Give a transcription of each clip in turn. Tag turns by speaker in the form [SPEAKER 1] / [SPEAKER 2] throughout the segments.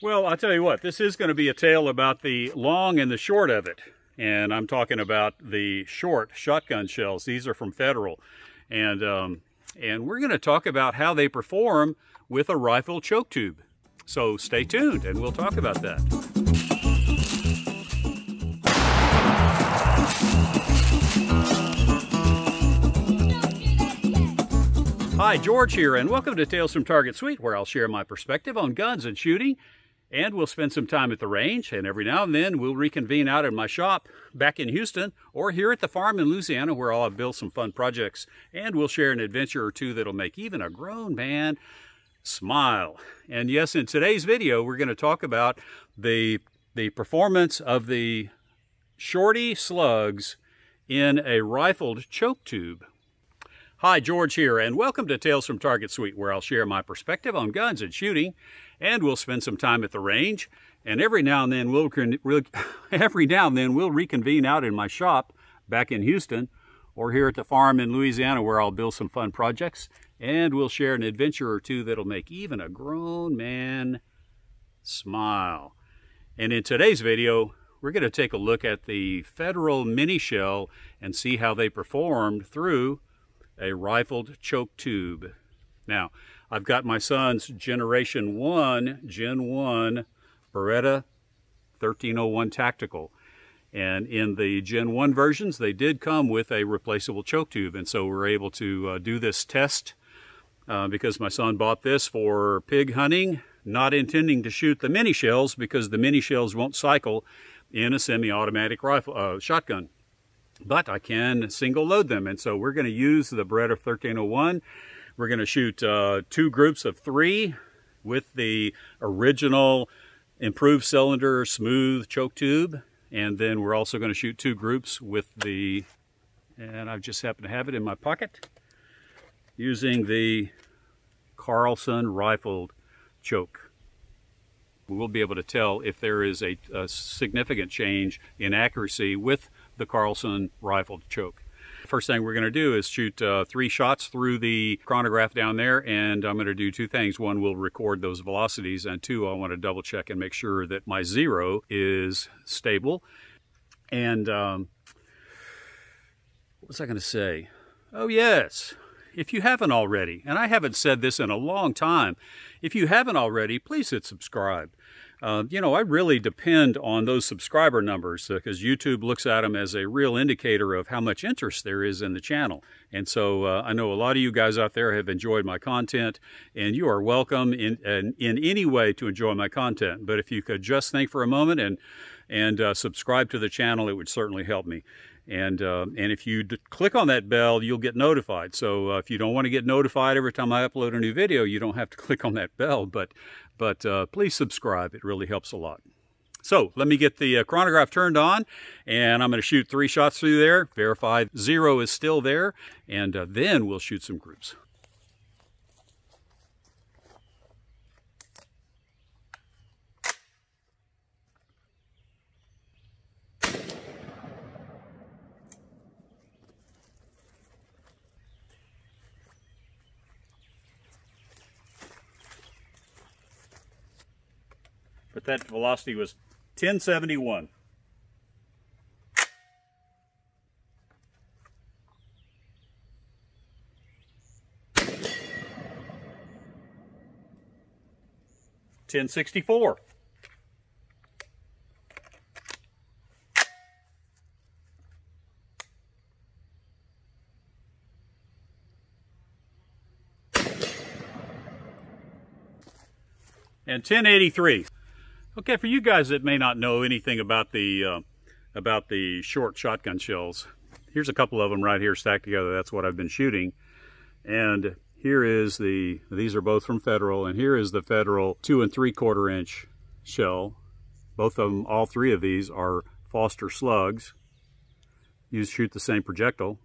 [SPEAKER 1] Well, I'll tell you what, this is going to be a tale about the long and the short of it. And I'm talking about the short shotgun shells. These are from Federal. And we're going to talk about how they perform with a rifle choke tube. So stay tuned and we'll talk about that. Hi, George here, and welcome to Tales from Target Suite, where I'll share my perspective on guns and shooting. And we'll spend some time at the range, and every now and then we'll reconvene out in my shop back in Houston or here at the farm in Louisiana, where I'll have built some fun projects, and we'll share an adventure or two that'll make even a grown man smile. And yes, in today's video, we're going to talk about the performance of the Shorty slugs in a rifled choke tube. Hi, George here, and welcome to Tales from Target Suite, where I'll share my perspective on guns and shooting, and we'll spend some time at the range. And every now and then we'll reconvene out in my shop back in Houston or here at the farm in Louisiana, where I'll build some fun projects, and we'll share an adventure or two that'll make even a grown man smile. And in today's video, we're going to take a look at the Federal mini shell and see how they performed through a rifled choke tube. Now, I've got my son's Gen 1 Beretta 1301 Tactical. And in the Gen 1 versions, they did come with a replaceable choke tube. And so we're able to do this test because my son bought this for pig hunting, not intending to shoot the mini shells because the mini shells won't cycle in a semi-automatic rifle shotgun. But I can single load them, and so we're going to use the Beretta 1301. We're going to shoot 2 groups of 3 with the original improved cylinder smooth choke tube, and then we're also going to shoot 2 groups with the, and I just happen to have it in my pocket, using the Carlson rifled choke. We will be able to tell if there is a significant change in accuracy with the Carlson rifled choke. First thing we're going to do is shoot 3 shots through the chronograph down there, and I'm going to do 2 things. 1, we'll record those velocities, and 2, I want to double check and make sure that my zero is stable. And what was I going to say? Oh yes, if you haven't already, and I haven't said this in a long time, if you haven't already, please hit subscribe. You know, I really depend on those subscriber numbers because YouTube looks at them as a real indicator of how much interest there is in the channel. And so I know a lot of you guys out there have enjoyed my content, and you are welcome in any way to enjoy my content. But if you could just think for a moment and subscribe to the channel, it would certainly help me. And if you click on that bell, you'll get notified. So if you don't want to get notified every time I upload a new video, you don't have to click on that bell. But please subscribe. It really helps a lot. So let me get the chronograph turned on, and I'm going to shoot 3 shots through there, verify zero is still there, and then we'll shoot some groups. But that velocity was 1071. $1064. And 1083. Okay, for you guys that may not know anything about the short shotgun shells, here's a couple of them right here stacked together. That's what I've been shooting. And here is these are both from Federal, and here is the Federal 2 3/4 inch shell. Both of them, all 3 of these are Foster slugs. You shoot the same projectile,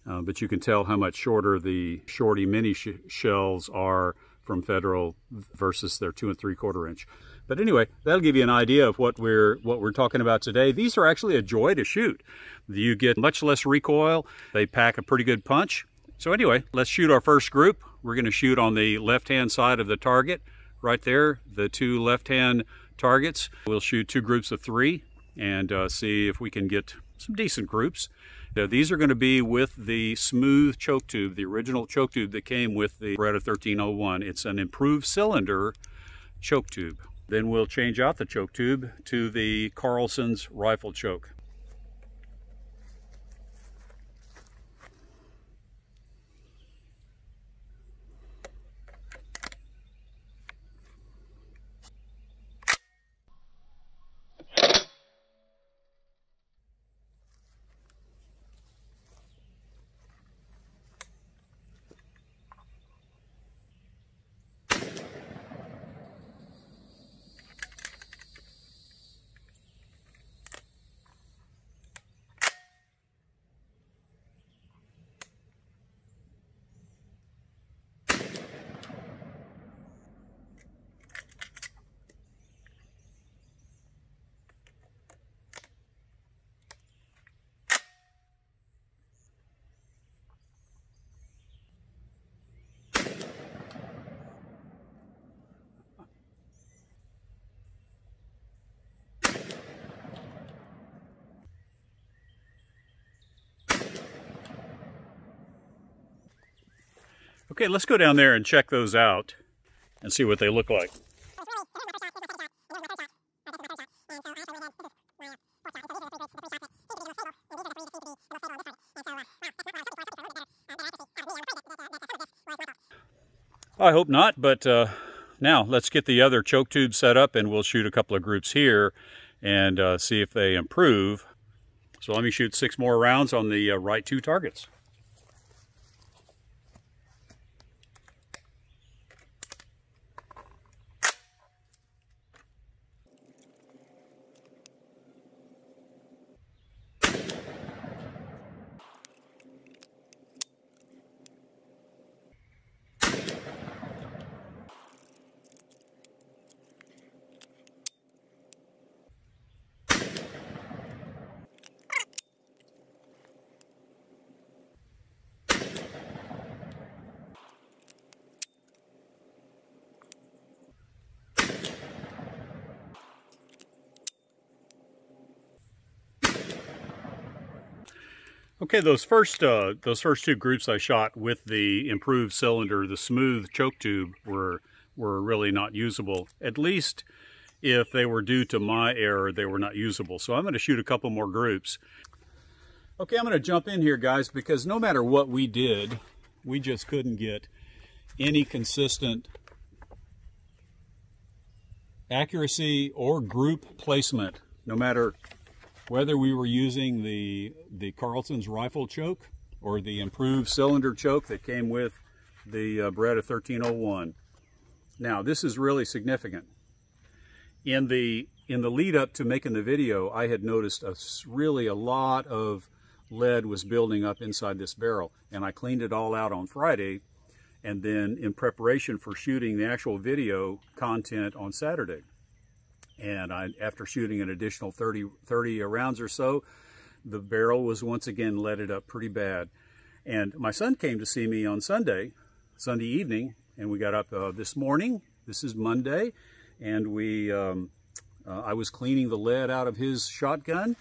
[SPEAKER 1] but you can tell how much shorter the Shorty mini shells are from Federal versus their 2 3/4 inch. But anyway, that'll give you an idea of what we're talking about today. These are actually a joy to shoot. You get much less recoil. They pack a pretty good punch. So anyway, let's shoot our first group. We're going to shoot on the left-hand side of the target right there, the two left-hand targets. We'll shoot 2 groups of 3 and see if we can get some decent groups. Now, these are going to be with the smooth choke tube, the original choke tube that came with the Beretta 1301. It's an improved cylinder choke tube. Then we'll change out the choke tube to the Carlson's rifle choke. Okay, let's go down there and check those out and see what they look like. I hope not, but now let's get the other choke tube set up and we'll shoot a couple of groups here and see if they improve. So let me shoot 6 more rounds on the right 2 targets. Okay, those first 2 groups I shot with the improved cylinder, the smooth choke tube, were really not usable. At least if they were due to my error, they were not usable. So I'm going to shoot a couple more groups. Okay, I'm going to jump in here, guys, because no matter what we did, we just couldn't get any consistent accuracy or group placement, no matter whether we were using the Carlson's rifle choke or the improved cylinder choke that came with the Beretta 1301. Now, this is really significant. In the lead up to making the video, I had noticed really a lot of lead was building up inside this barrel, and I cleaned it all out on Friday, and then in preparation for shooting the actual video content on Saturday. And after shooting an additional 30 rounds or so, the barrel was once again leaded up pretty bad. And my son came to see me on Sunday evening, and we got up this morning. This is Monday, and I was cleaning the lead out of his shotgun,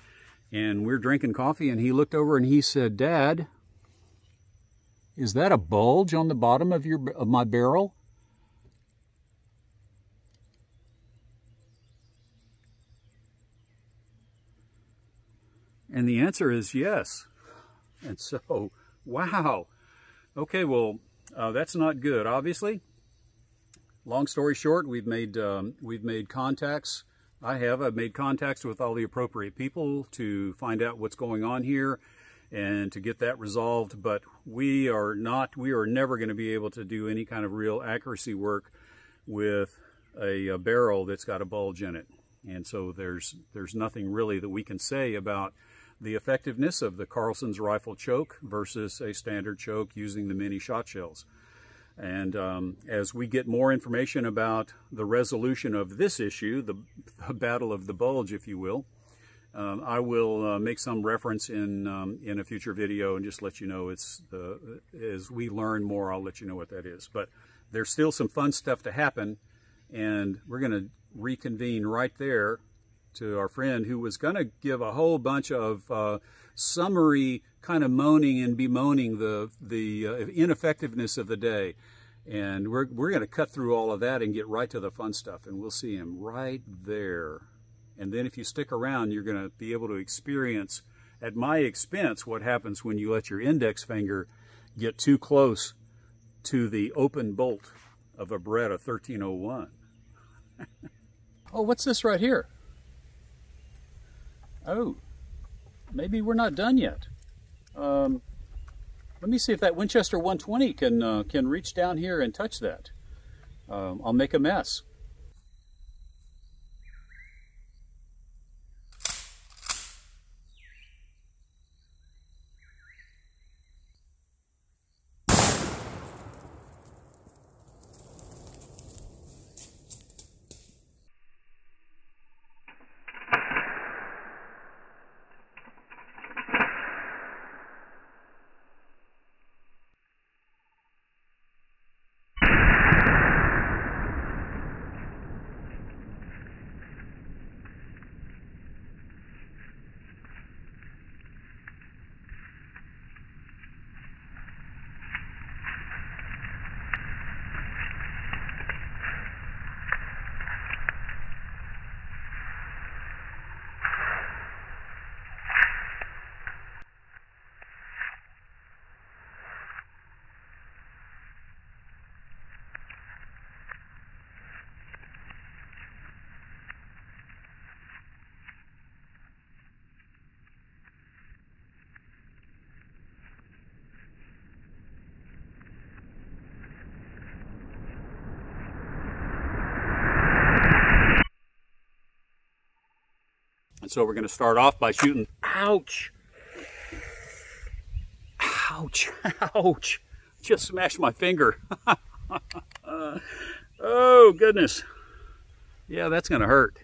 [SPEAKER 1] and we're drinking coffee, and he looked over and he said, "Dad, is that a bulge on the bottom of my barrel?" And the answer is yes. And so, wow. Okay, well, that's not good, obviously. Long story short, we've made contacts. I've made contacts with all the appropriate people to find out what's going on here and to get that resolved. But we are never going to be able to do any kind of real accuracy work with a barrel that's got a bulge in it. And so there's nothing really that we can say about the effectiveness of the Carlson's rifle choke versus a standard choke using the mini shot shells. And as we get more information about the resolution of this issue, the battle of the bulge, if you will, I will make some reference in a future video and just let you know. As we learn more, I'll let you know what that is. But there's still some fun stuff to happen, and we're going to reconvene right there to our friend who was going to give a whole bunch of summary kind of moaning and bemoaning the ineffectiveness of the day. And we're going to cut through all of that and get right to the fun stuff, and we'll see him right there. And then if you stick around, you're going to be able to experience, at my expense, what happens when you let your index finger get too close to the open bolt of a Beretta 1301. Oh, what's this right here? Oh, maybe we're not done yet. Let me see if that Winchester 120 can reach down here and touch that. I'll make a mess. And so we're going to start off by shooting. Ouch! Ouch! Ouch! Just smashed my finger. Oh, goodness. Yeah, that's going to hurt.